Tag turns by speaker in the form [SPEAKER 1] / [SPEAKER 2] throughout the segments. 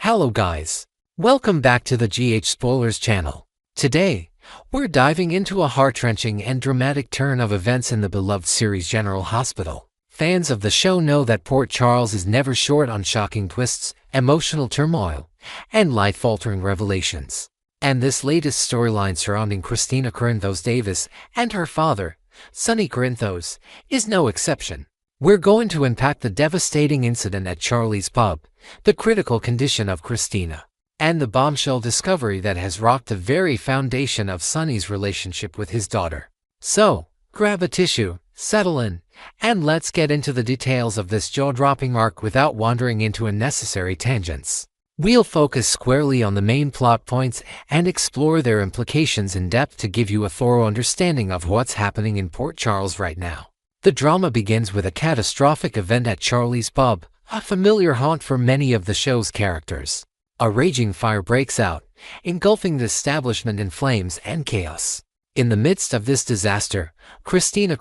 [SPEAKER 1] Hello guys. Welcome back to the GH Spoilers channel. Today, we're diving into a heart-wrenching and dramatic turn of events in the beloved series General Hospital. Fans of the show know that Port Charles is never short on shocking twists, emotional turmoil, and life-altering revelations. And this latest storyline surrounding Kristina Davis and her father, Sonny is no exception. We're going to unpack the devastating incident at Charlie's pub, the critical condition of Kristina, and the bombshell discovery that has rocked the very foundation of Sonny's relationship with his daughter. So, grab a tissue, settle in, and let's get into the details of this jaw-dropping arc without wandering into unnecessary tangents. We'll focus squarely on the main plot points and explore their implications in depth to give you a thorough understanding of what's happening in Port Charles right now. The drama begins with a catastrophic event at Charlie's pub, a familiar haunt for many of the show's characters. A raging fire breaks out, engulfing the establishment in flames and chaos. In the midst of this disaster, Kristina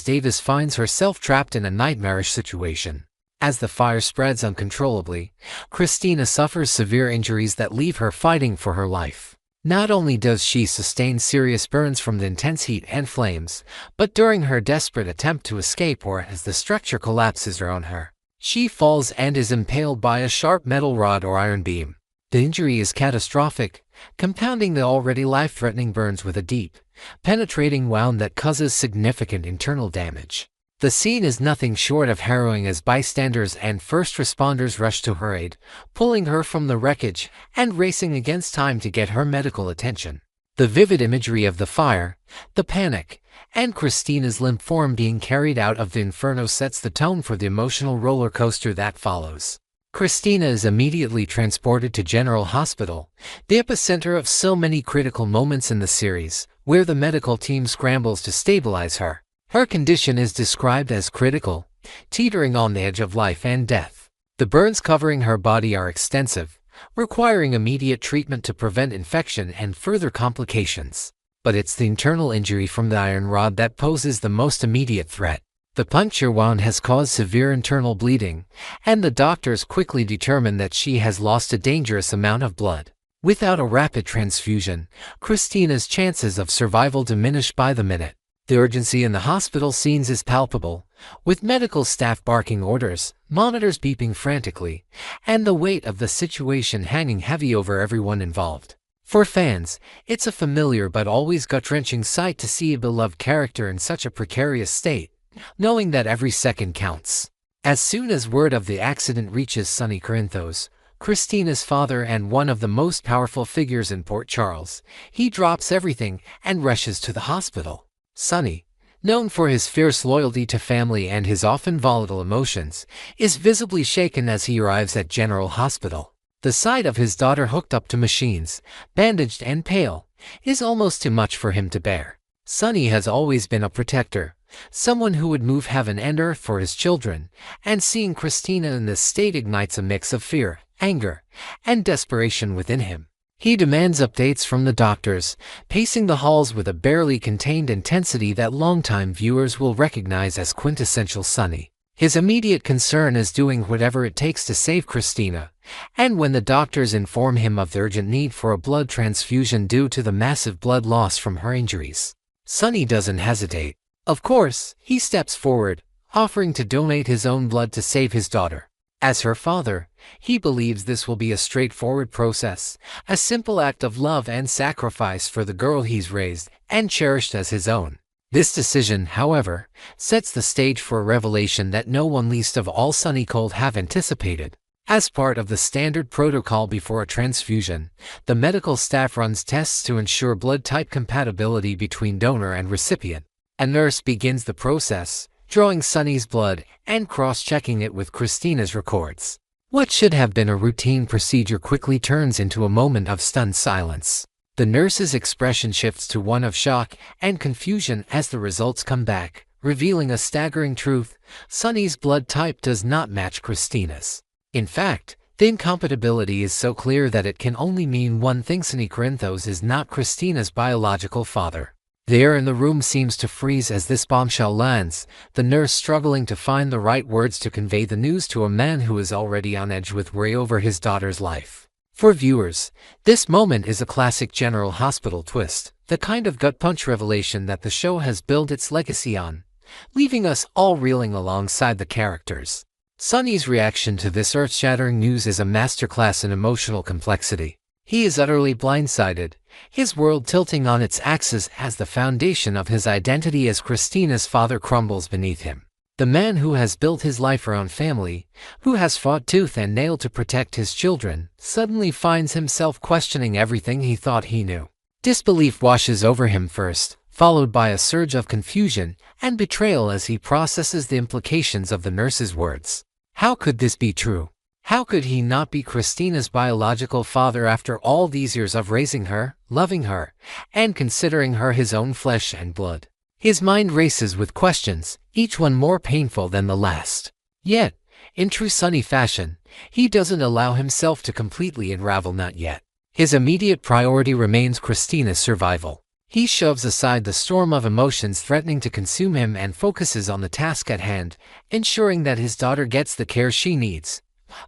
[SPEAKER 1] Davis finds herself trapped in a nightmarish situation. As the fire spreads uncontrollably, Kristina suffers severe injuries that leave her fighting for her life. Not only does she sustain serious burns from the intense heat and flames, but during her desperate attempt to escape or as the structure collapses around her, she falls and is impaled by a sharp metal rod or iron beam. The injury is catastrophic, compounding the already life-threatening burns with a deep, penetrating wound that causes significant internal damage. The scene is nothing short of harrowing as bystanders and first responders rush to her aid, pulling her from the wreckage and racing against time to get her medical attention. The vivid imagery of the fire, the panic, and Kristina's limp form being carried out of the inferno sets the tone for the emotional roller coaster that follows. Kristina is immediately transported to General Hospital, the epicenter of so many critical moments in the series, where the medical team scrambles to stabilize her. Her condition is described as critical, teetering on the edge of life and death. The burns covering her body are extensive, requiring immediate treatment to prevent infection and further complications. But it's the internal injury from the iron rod that poses the most immediate threat. The puncture wound has caused severe internal bleeding, and the doctors quickly determine that she has lost a dangerous amount of blood. Without a rapid transfusion, Kristina's chances of survival diminish by the minute. The urgency in the hospital scenes is palpable, with medical staff barking orders, monitors beeping frantically, and the weight of the situation hanging heavy over everyone involved. For fans, it's a familiar but always gut-wrenching sight to see a beloved character in such a precarious state, knowing that every second counts. As soon as word of the accident reaches Sonny, Kristina's father and one of the most powerful figures in Port Charles, he drops everything and rushes to the hospital. Sonny, known for his fierce loyalty to family and his often volatile emotions, is visibly shaken as he arrives at General Hospital. The sight of his daughter hooked up to machines, bandaged and pale, is almost too much for him to bear. Sonny has always been a protector, someone who would move heaven and earth for his children, and seeing Kristina in this state ignites a mix of fear, anger, and desperation within him. He demands updates from the doctors, pacing the halls with a barely contained intensity that longtime viewers will recognize as quintessential Sonny. His immediate concern is doing whatever it takes to save Kristina, and when the doctors inform him of the urgent need for a blood transfusion due to the massive blood loss from her injuries, Sonny doesn't hesitate. Of course, he steps forward, offering to donate his own blood to save his daughter. As her father, he believes this will be a straightforward process, a simple act of love and sacrifice for the girl he's raised and cherished as his own. This decision, however, sets the stage for a revelation that no one, least of all Sonny, have anticipated. As part of the standard protocol before a transfusion, the medical staff runs tests to ensure blood type compatibility between donor and recipient. A nurse begins the process, drawing Sonny's blood and cross-checking it with Kristina's records. What should have been a routine procedure quickly turns into a moment of stunned silence. The nurse's expression shifts to one of shock and confusion as the results come back, revealing a staggering truth: Sonny's blood type does not match Kristina's. In fact, the incompatibility is so clear that it can only mean one thing: Sonny is not Kristina's biological father. The air in the room seems to freeze as this bombshell lands, the nurse struggling to find the right words to convey the news to a man who is already on edge with worry over his daughter's life. For viewers, this moment is a classic General Hospital twist, the kind of gut-punch revelation that the show has built its legacy on, leaving us all reeling alongside the characters. Sonny's reaction to this earth-shattering news is a masterclass in emotional complexity. He is utterly blindsided, his world tilting on its axis as the foundation of his identity as Kristina's father crumbles beneath him. The man who has built his life around family, who has fought tooth and nail to protect his children, suddenly finds himself questioning everything he thought he knew. Disbelief washes over him first, followed by a surge of confusion and betrayal as he processes the implications of the nurse's words. How could this be true? How could he not be Kristina's biological father after all these years of raising her, loving her, and considering her his own flesh and blood? His mind races with questions, each one more painful than the last. Yet, in true Sonny fashion, he doesn't allow himself to completely unravel, not yet. His immediate priority remains Kristina's survival. He shoves aside the storm of emotions threatening to consume him and focuses on the task at hand, ensuring that his daughter gets the care she needs,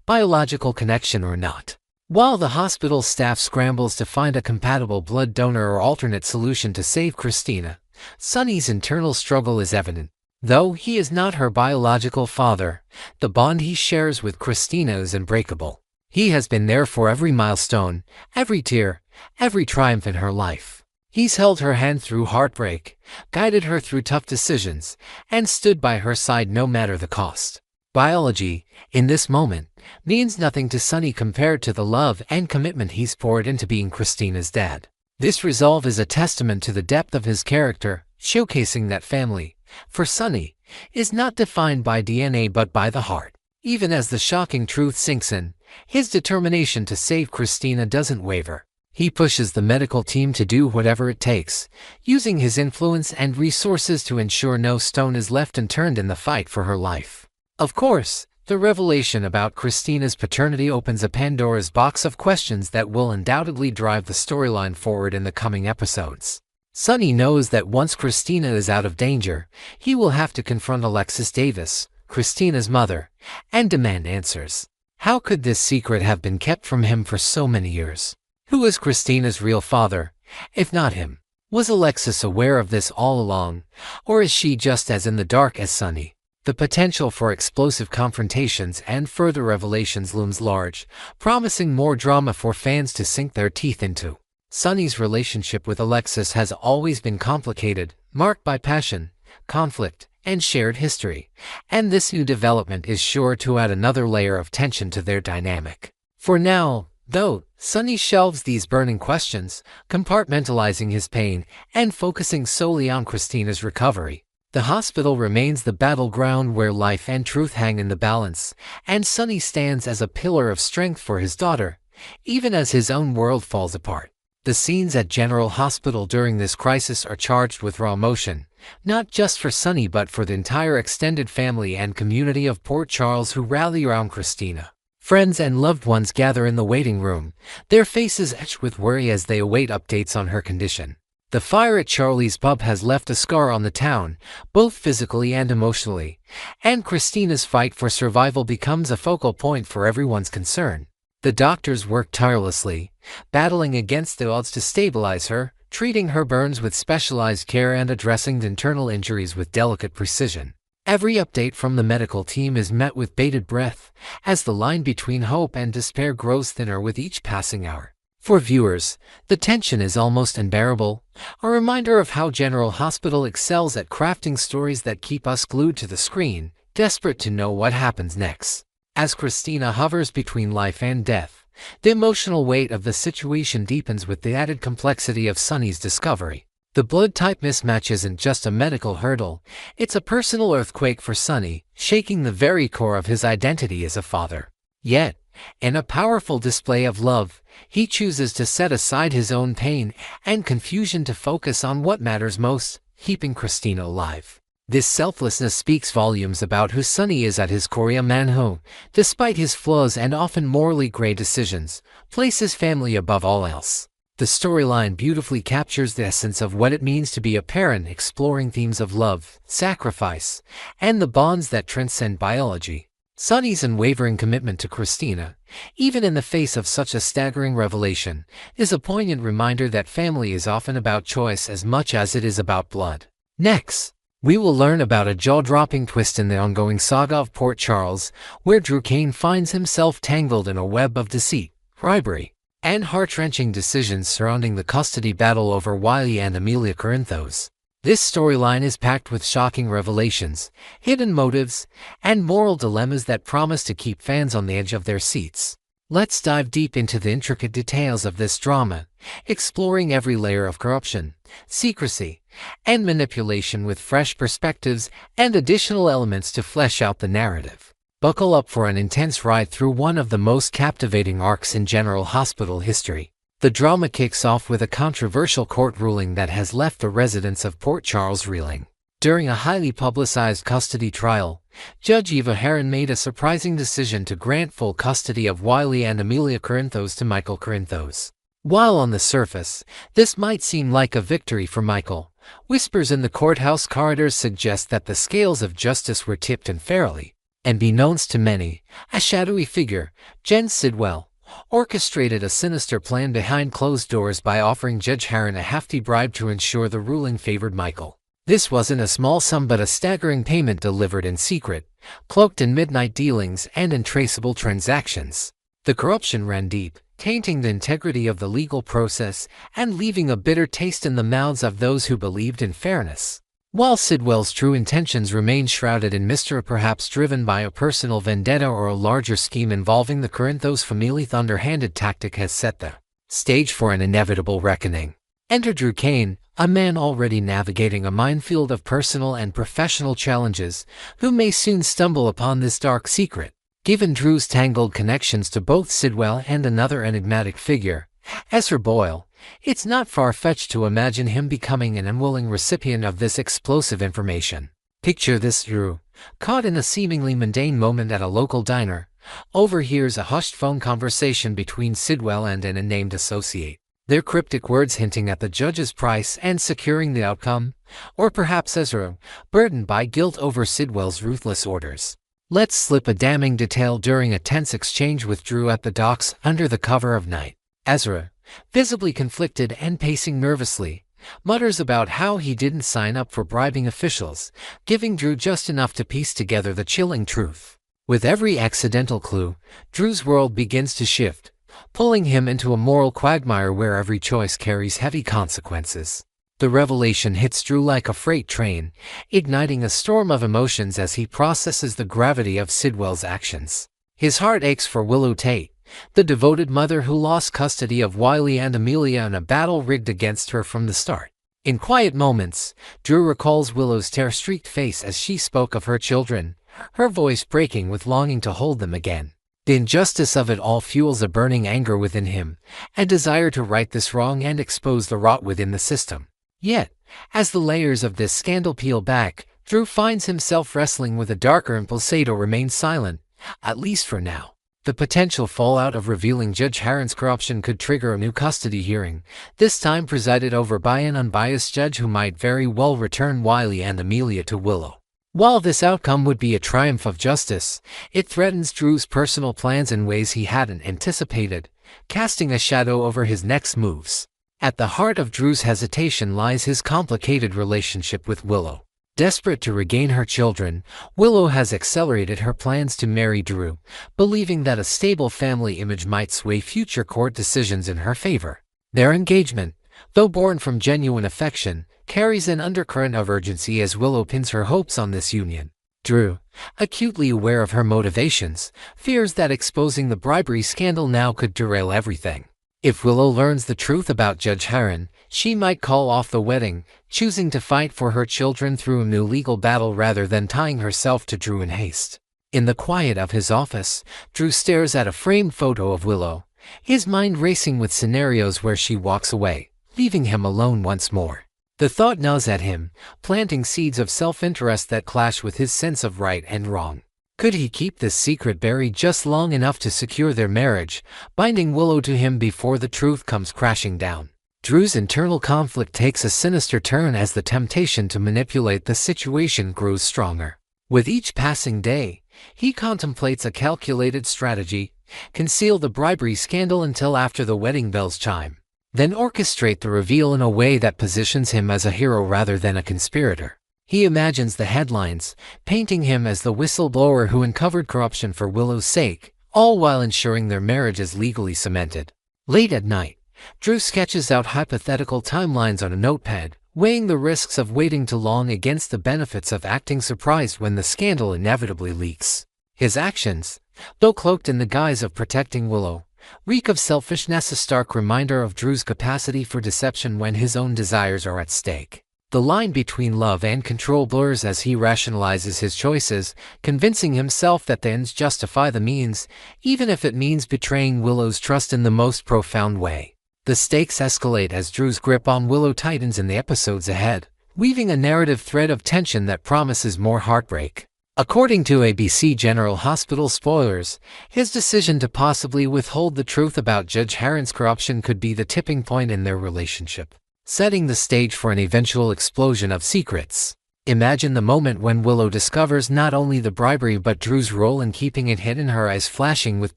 [SPEAKER 1] biological connection or not. While the hospital staff scrambles to find a compatible blood donor or alternate solution to save Kristina, Sonny's internal struggle is evident. Though he is not her biological father, the bond he shares with Kristina is unbreakable. He has been there for every milestone, every tear, every triumph in her life. He's held her hand through heartbreak, guided her through tough decisions, and stood by her side no matter the cost. Biology, in this moment, means nothing to Sonny compared to the love and commitment he's poured into being Kristina's dad. This resolve is a testament to the depth of his character, showcasing that family, for Sonny, is not defined by DNA but by the heart. Even as the shocking truth sinks in, his determination to save Kristina doesn't waver. He pushes the medical team to do whatever it takes, using his influence and resources to ensure no stone is left unturned in the fight for her life. Of course, the revelation about Kristina's paternity opens a Pandora's box of questions that will undoubtedly drive the storyline forward in the coming episodes. Sonny knows that once Kristina is out of danger, he will have to confront Alexis Davis, Kristina's mother, and demand answers. How could this secret have been kept from him for so many years? Who is Kristina's real father, if not him? Was Alexis aware of this all along, or is she just as in the dark as Sonny? The potential for explosive confrontations and further revelations looms large, promising more drama for fans to sink their teeth into. Sonny's relationship with Alexis has always been complicated, marked by passion, conflict, and shared history, and this new development is sure to add another layer of tension to their dynamic. For now, though, Sonny shelves these burning questions, compartmentalizing his pain and focusing solely on Kristina's recovery. The hospital remains the battleground where life and truth hang in the balance, and Sonny stands as a pillar of strength for his daughter, even as his own world falls apart. The scenes at General Hospital during this crisis are charged with raw emotion, not just for Sonny but for the entire extended family and community of Port Charles who rally around Kristina. Friends and loved ones gather in the waiting room, their faces etched with worry as they await updates on her condition. The fire at Charlie's pub has left a scar on the town, both physically and emotionally, and Kristina's fight for survival becomes a focal point for everyone's concern. The doctors work tirelessly, battling against the odds to stabilize her, treating her burns with specialized care and addressing the internal injuries with delicate precision. Every update from the medical team is met with bated breath, as the line between hope and despair grows thinner with each passing hour. For viewers, the tension is almost unbearable, a reminder of how General Hospital excels at crafting stories that keep us glued to the screen, desperate to know what happens next. As Kristina hovers between life and death, the emotional weight of the situation deepens with the added complexity of Sonny's discovery. The blood-type mismatch isn't just a medical hurdle, it's a personal earthquake for Sonny, shaking the very core of his identity as a father. Yet, in a powerful display of love, he chooses to set aside his own pain and confusion to focus on what matters most, keeping Kristina alive. This selflessness speaks volumes about who Sonny is at his core, a man who, despite his flaws and often morally gray decisions, places family above all else. The storyline beautifully captures the essence of what it means to be a parent, exploring themes of love, sacrifice, and the bonds that transcend biology. Sonny's unwavering commitment to Kristina, even in the face of such a staggering revelation, is a poignant reminder that family is often about choice as much as it is about blood. Next, we will learn about a jaw-dropping twist in the ongoing saga of Port Charles, where Drew Cain finds himself tangled in a web of deceit, bribery, and heart-wrenching decisions surrounding the custody battle over Wiley and Amelia Corinthos. This storyline is packed with shocking revelations, hidden motives, and moral dilemmas that promise to keep fans on the edge of their seats. Let's dive deep into the intricate details of this drama, exploring every layer of corruption, secrecy, and manipulation with fresh perspectives and additional elements to flesh out the narrative. Buckle up for an intense ride through one of the most captivating arcs in General Hospital history. The drama kicks off with a controversial court ruling that has left the residents of Port Charles reeling. During a highly publicized custody trial, Judge Eva Heron made a surprising decision to grant full custody of Wiley and Amelia Corinthos to Michael Corinthos. While on the surface, this might seem like a victory for Michael, whispers in the courthouse corridors suggest that the scales of justice were tipped unfairly. And beknownst to many, a shadowy figure, Jen Sidwell, orchestrated a sinister plan behind closed doors by offering Judge Heron a hefty bribe to ensure the ruling favored Michael. This wasn't a small sum but a staggering payment delivered in secret, cloaked in midnight dealings and untraceable transactions. The corruption ran deep, tainting the integrity of the legal process and leaving a bitter taste in the mouths of those who believed in fairness. While Sidwell's true intentions remain shrouded in mystery, perhaps driven by a personal vendetta or a larger scheme involving the Corinthos family, the underhanded tactic has set the stage for an inevitable reckoning. Enter Drew Cain, a man already navigating a minefield of personal and professional challenges, who may soon stumble upon this dark secret. Given Drew's tangled connections to both Sidwell and another enigmatic figure, Ezra Boyle, it's not far-fetched to imagine him becoming an unwilling recipient of this explosive information. Picture this: Drew, caught in a seemingly mundane moment at a local diner, overhears a hushed phone conversation between Sidwell and an unnamed associate. Their cryptic words hinting at the judge's price and securing the outcome, or perhaps Ezra, burdened by guilt over Sidwell's ruthless orders. Let's slip a damning detail during a tense exchange with Drew at the docks under the cover of night. Ezra, visibly conflicted and pacing nervously, mutters about how he didn't sign up for bribing officials, giving Drew just enough to piece together the chilling truth. With every accidental clue, Drew's world begins to shift, pulling him into a moral quagmire where every choice carries heavy consequences. The revelation hits Drew like a freight train, igniting a storm of emotions as he processes the gravity of Sidwell's actions. His heart aches for Willow Tate, the devoted mother who lost custody of Wiley and Amelia in a battle rigged against her from the start. In quiet moments, Drew recalls Willow's tear-streaked face as she spoke of her children, her voice breaking with longing to hold them again. The injustice of it all fuels a burning anger within him, a desire to right this wrong and expose the rot within the system. Yet, as the layers of this scandal peel back, Drew finds himself wrestling with a darker impulse to remain silent, at least for now. The potential fallout of revealing Judge Heron's corruption could trigger a new custody hearing, this time presided over by an unbiased judge who might very well return Wiley and Amelia to Willow. While this outcome would be a triumph of justice, it threatens Drew's personal plans in ways he hadn't anticipated, casting a shadow over his next moves. At the heart of Drew's hesitation lies his complicated relationship with Willow. Desperate to regain her children, Willow has accelerated her plans to marry Drew, believing that a stable family image might sway future court decisions in her favor. Their engagement, though born from genuine affection, carries an undercurrent of urgency as Willow pins her hopes on this union. Drew, acutely aware of her motivations, fears that exposing the bribery scandal now could derail everything. If Willow learns the truth about Judge Heron, she might call off the wedding, choosing to fight for her children through a new legal battle rather than tying herself to Drew in haste. In the quiet of his office, Drew stares at a framed photo of Willow, his mind racing with scenarios where she walks away, leaving him alone once more. The thought gnaws at him, planting seeds of self-interest that clash with his sense of right and wrong. Could he keep this secret buried just long enough to secure their marriage, binding Willow to him before the truth comes crashing down? Drew's internal conflict takes a sinister turn as the temptation to manipulate the situation grows stronger. With each passing day, he contemplates a calculated strategy: conceal the bribery scandal until after the wedding bells chime, then orchestrate the reveal in a way that positions him as a hero rather than a conspirator. He imagines the headlines, painting him as the whistleblower who uncovered corruption for Willow's sake, all while ensuring their marriage is legally cemented. Late at night, Drew sketches out hypothetical timelines on a notepad, weighing the risks of waiting too long against the benefits of acting surprised when the scandal inevitably leaks. His actions, though cloaked in the guise of protecting Willow, reek of selfishness, a stark reminder of Drew's capacity for deception when his own desires are at stake. The line between love and control blurs as he rationalizes his choices, convincing himself that the ends justify the means, even if it means betraying Willow's trust in the most profound way. The stakes escalate as Drew's grip on Willow tightens in the episodes ahead, weaving a narrative thread of tension that promises more heartbreak. According to ABC General Hospital spoilers, his decision to possibly withhold the truth about Judge Herron's corruption could be the tipping point in their relationship, setting the stage for an eventual explosion of secrets. Imagine the moment when Willow discovers not only the bribery but Drew's role in keeping it hidden, her eyes flashing with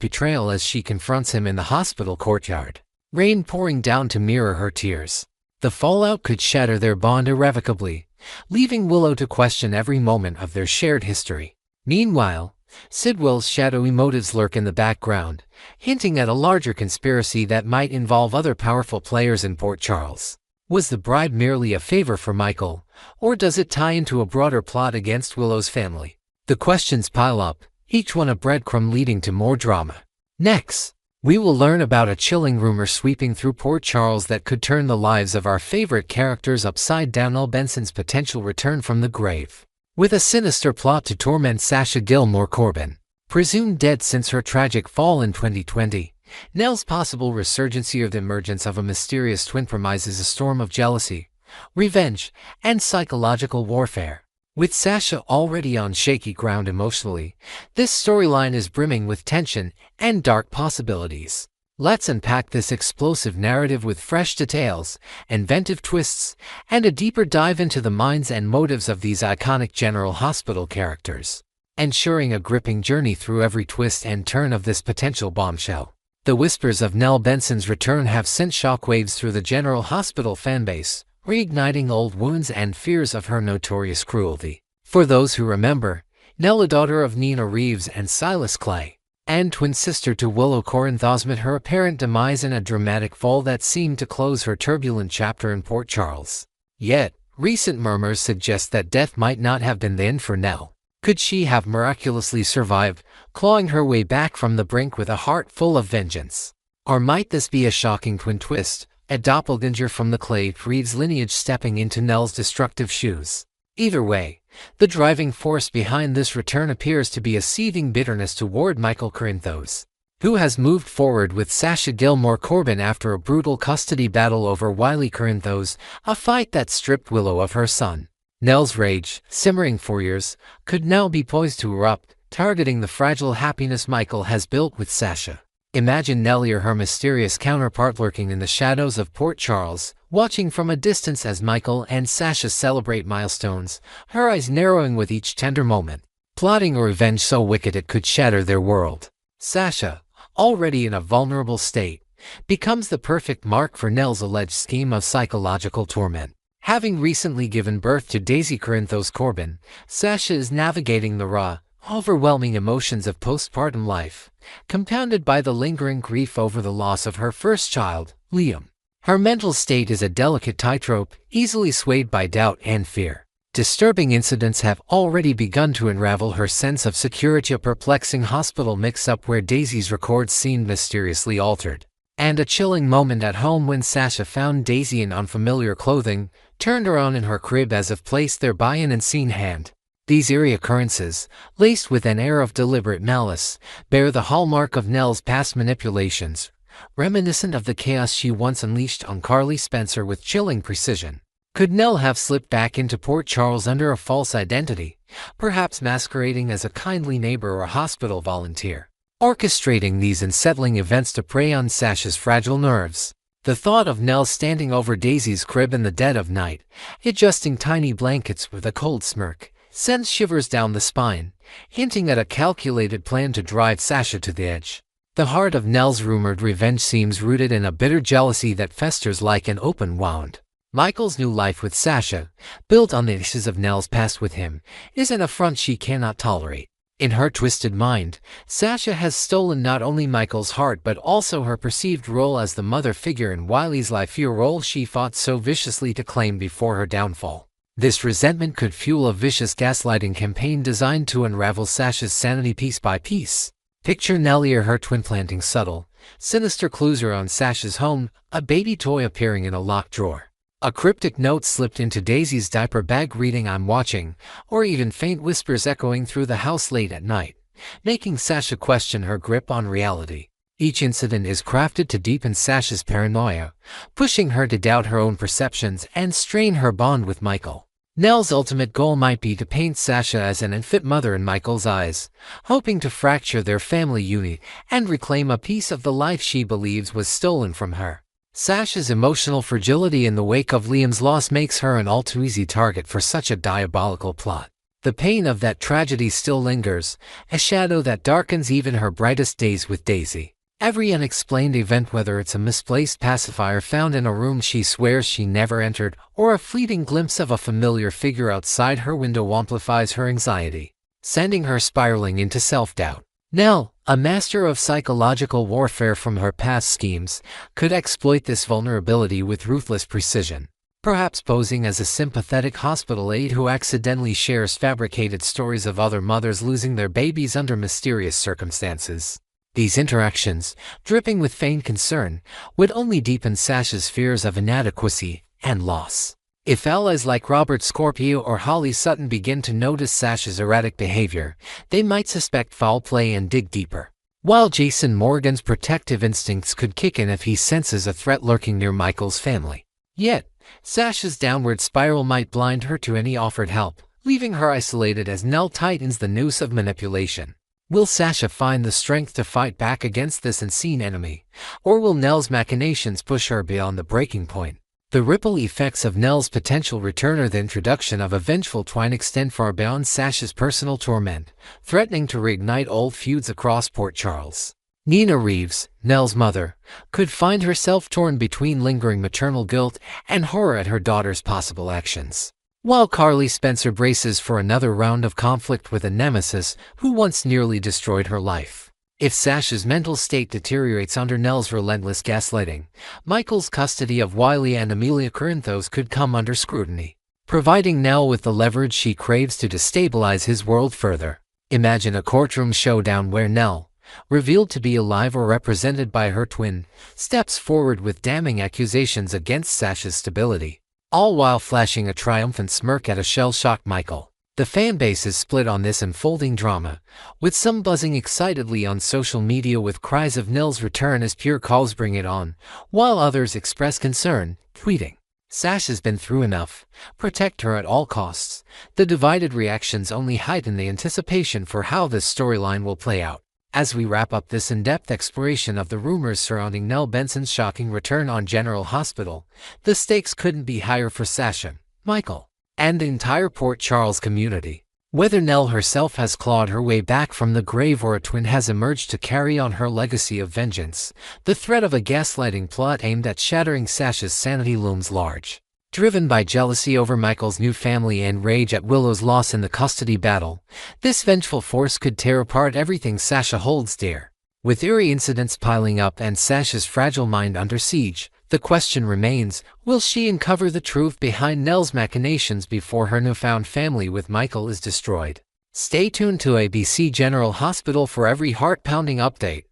[SPEAKER 1] betrayal as she confronts him in the hospital courtyard, rain pouring down to mirror her tears. The fallout could shatter their bond irrevocably, leaving Willow to question every moment of their shared history. Meanwhile, Sidwell's shadowy motives lurk in the background, hinting at a larger conspiracy that might involve other powerful players in Port Charles. Was the bribe merely a favor for Michael, or does it tie into a broader plot against Willow's family? The questions pile up, each one a breadcrumb leading to more drama. Next, we will learn about a chilling rumor sweeping through Port Charles that could turn the lives of our favorite characters upside down: Nell Benson's potential return from the grave, with a sinister plot to torment Sasha Gilmore Corbin, presumed dead since her tragic fall in 2020. Nell's possible resurgence or the emergence of a mysterious twin promises a storm of jealousy, revenge, and psychological warfare. With Sasha already on shaky ground emotionally, this storyline is brimming with tension and dark possibilities. Let's unpack this explosive narrative with fresh details, inventive twists, and a deeper dive into the minds and motives of these iconic General Hospital characters, ensuring a gripping journey through every twist and turn of this potential bombshell. The whispers of Nell Benson's return have sent shockwaves through the General Hospital fanbase, reigniting old wounds and fears of her notorious cruelty. For those who remember, Nell, a daughter of Nina Reeves and Silas Clay, and twin sister to Willow Corinthos, met her apparent demise in a dramatic fall that seemed to close her turbulent chapter in Port Charles. Yet, recent murmurs suggest that death might not have been the end for Nell. Could she have miraculously survived, clawing her way back from the brink with a heart full of vengeance? Or might this be a shocking twin twist, a doppelganger from the Clay Reeves lineage stepping into Nell's destructive shoes? Either way, the driving force behind this return appears to be a seething bitterness toward Michael Corinthos, who has moved forward with Sasha Gilmore Corbin after a brutal custody battle over Wiley Corinthos, a fight that stripped Willow of her son. Nell's rage, simmering for years, could now be poised to erupt, targeting the fragile happiness Michael has built with Sasha. Imagine Nellie or her mysterious counterpart lurking in the shadows of Port Charles, watching from a distance as Michael and Sasha celebrate milestones, her eyes narrowing with each tender moment, plotting a revenge so wicked it could shatter their world. Sasha, already in a vulnerable state, becomes the perfect mark for Nell's alleged scheme of psychological torment. Having recently given birth to Daisy Corinthos Corbin, Sasha is navigating the raw, overwhelming emotions of postpartum life, compounded by the lingering grief over the loss of her first child, Liam. Her mental state is a delicate tightrope, easily swayed by doubt and fear. Disturbing incidents have already begun to unravel her sense of security, a perplexing hospital mix-up where Daisy's records seemed mysteriously altered, and a chilling moment at home when Sasha found Daisy in unfamiliar clothing, turned her on in her crib as if placed there by an unseen hand. These eerie occurrences, laced with an air of deliberate malice, bear the hallmark of Nell's past manipulations, reminiscent of the chaos she once unleashed on Carly Spencer with chilling precision. Could Nell have slipped back into Port Charles under a false identity, perhaps masquerading as a kindly neighbor or a hospital volunteer, orchestrating these unsettling events to prey on Sasha's fragile nerves? The thought of Nell standing over Daisy's crib in the dead of night, adjusting tiny blankets with a cold smirk, sends shivers down the spine, hinting at a calculated plan to drive Sasha to the edge. The heart of Nell's rumored revenge seems rooted in a bitter jealousy that festers like an open wound. Michael's new life with Sasha, built on the ashes of Nell's past with him, is an affront she cannot tolerate. In her twisted mind, Sasha has stolen not only Michael's heart but also her perceived role as the mother figure in Wiley's life, a role she fought so viciously to claim before her downfall. This resentment could fuel a vicious gaslighting campaign designed to unravel Sasha's sanity piece by piece. Picture Nell or her twin planting subtle, sinister clues around Sasha's home, a baby toy appearing in a locked drawer, a cryptic note slipped into Daisy's diaper bag reading "I'm watching," or even faint whispers echoing through the house late at night, making Sasha question her grip on reality. Each incident is crafted to deepen Sasha's paranoia, pushing her to doubt her own perceptions and strain her bond with Michael. Nell's ultimate goal might be to paint Sasha as an unfit mother in Michael's eyes, hoping to fracture their family unity and reclaim a piece of the life she believes was stolen from her. Sasha's emotional fragility in the wake of Liam's loss makes her an all-too-easy target for such a diabolical plot. The pain of that tragedy still lingers, a shadow that darkens even her brightest days with Daisy. Every unexplained event, whether it's a misplaced pacifier found in a room she swears she never entered, or a fleeting glimpse of a familiar figure outside her window, amplifies her anxiety, sending her spiraling into self-doubt. Nell, a master of psychological warfare from her past schemes, could exploit this vulnerability with ruthless precision, perhaps posing as a sympathetic hospital aide who accidentally shares fabricated stories of other mothers losing their babies under mysterious circumstances. These interactions, dripping with feigned concern, would only deepen Sasha's fears of inadequacy and loss. If allies like Robert Scorpio or Holly Sutton begin to notice Sasha's erratic behavior, they might suspect foul play and dig deeper. While Jason Morgan's protective instincts could kick in if he senses a threat lurking near Michael's family. Yet, Sasha's downward spiral might blind her to any offered help, leaving her isolated as Nell tightens the noose of manipulation. Will Sasha find the strength to fight back against this unseen enemy, or will Nell's machinations push her beyond the breaking point? The ripple effects of Nell's potential return or the introduction of a vengeful twine extend far beyond Sasha's personal torment, threatening to reignite old feuds across Port Charles. Nina Reeves, Nell's mother, could find herself torn between lingering maternal guilt and horror at her daughter's possible actions, while Carly Spencer braces for another round of conflict with a nemesis who once nearly destroyed her life. If Sasha's mental state deteriorates under Nell's relentless gaslighting, Michael's custody of Wiley and Amelia Corinthos could come under scrutiny, providing Nell with the leverage she craves to destabilize his world further. Imagine a courtroom showdown where Nell, revealed to be alive or represented by her twin, steps forward with damning accusations against Sasha's stability, all while flashing a triumphant smirk at a shell-shocked Michael. The fanbase is split on this unfolding drama, with some buzzing excitedly on social media with cries of Nell's return as pure calls bring it on, while others express concern, tweeting, "Sasha's been through enough, protect her at all costs." The divided reactions only heighten the anticipation for how this storyline will play out. As we wrap up this in-depth exploration of the rumors surrounding Nell Benson's shocking return on General Hospital, the stakes couldn't be higher for Sasha, Michael, and the entire Port Charles community. Whether Nell herself has clawed her way back from the grave or a twin has emerged to carry on her legacy of vengeance, the threat of a gaslighting plot aimed at shattering Sasha's sanity looms large. Driven by jealousy over Michael's new family and rage at Willow's loss in the custody battle, this vengeful force could tear apart everything Sasha holds dear. With eerie incidents piling up and Sasha's fragile mind under siege, the question remains, will she uncover the truth behind Nell's machinations before her newfound family with Michael is destroyed? Stay tuned to ABC General Hospital for every heart-pounding update,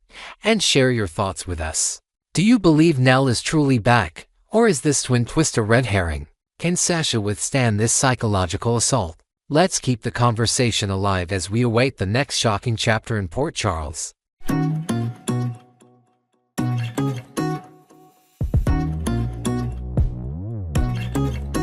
[SPEAKER 1] and share your thoughts with us. Do you believe Nell is truly back? Or is this twin twist a red herring? Can Sasha withstand this psychological assault? Let's keep the conversation alive as we await the next shocking chapter in Port Charles.